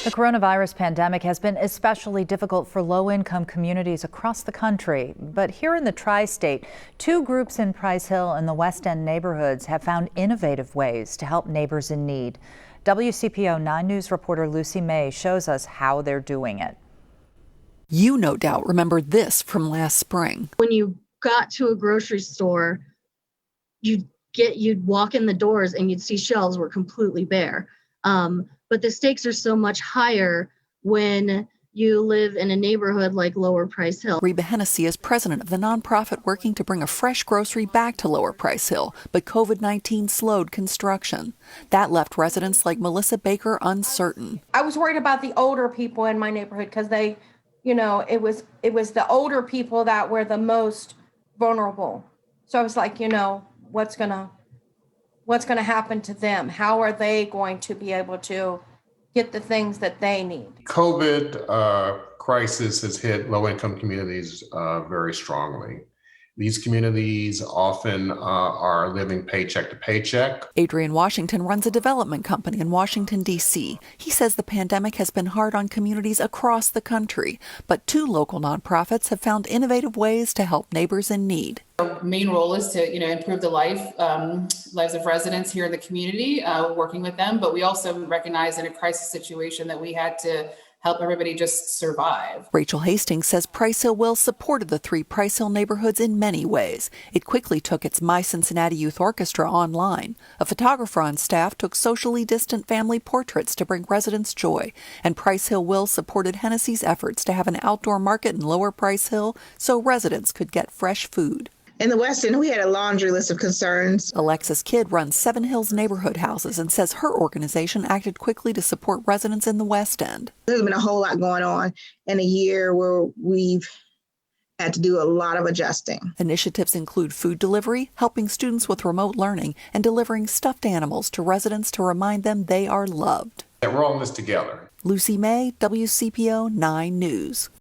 The coronavirus pandemic has been especially difficult for low-income communities across the country. But here in the tri-state, two groups in Price Hill and the West End neighborhoods have found innovative ways to help neighbors in need. WCPO 9 News reporter Lucy May shows us how they're doing it. You no doubt remember this from last spring. When you got to a grocery store, you'd walk in the doors and you'd see shelves were completely bare. But the stakes are so much higher when you live in a neighborhood like Lower Price Hill. Reba Hennessy is president of the nonprofit working to bring a fresh grocery back to Lower Price Hill, but COVID-19 slowed construction. That left residents like Melissa Baker uncertain. I was worried about the older people in my neighborhood because they, it was the older people that were the most vulnerable. So I was like, what's gonna happen to them? How are they going to be able to get the things that they need? COVID crisis has hit low-income communities very strongly. These communities often are living paycheck to paycheck. Adrian Washington runs a development company in Washington, D.C. He says the pandemic has been hard on communities across the country, but two local nonprofits have found innovative ways to help neighbors in need. Our main role is to, improve the lives of residents here in the community, working with them. But we also recognize in a crisis situation that we had to help everybody just survive. Rachel Hastings says Price Hill Will supported the three Price Hill neighborhoods in many ways. It quickly took its My Cincinnati Youth Orchestra online. A photographer on staff took socially distant family portraits to bring residents joy. And Price Hill Will supported Hennessy's efforts to have an outdoor market in Lower Price Hill so residents could get fresh food. In the West End, we had a laundry list of concerns. Alexis Kidd runs Seven Hills Neighborhood Houses and says her organization acted quickly to support residents in the West End. There's been a whole lot going on in a year where we've had to do a lot of adjusting. Initiatives include food delivery, helping students with remote learning, and delivering stuffed animals to residents to remind them they are loved. We're all in this together. Lucy May, WCPO 9 News.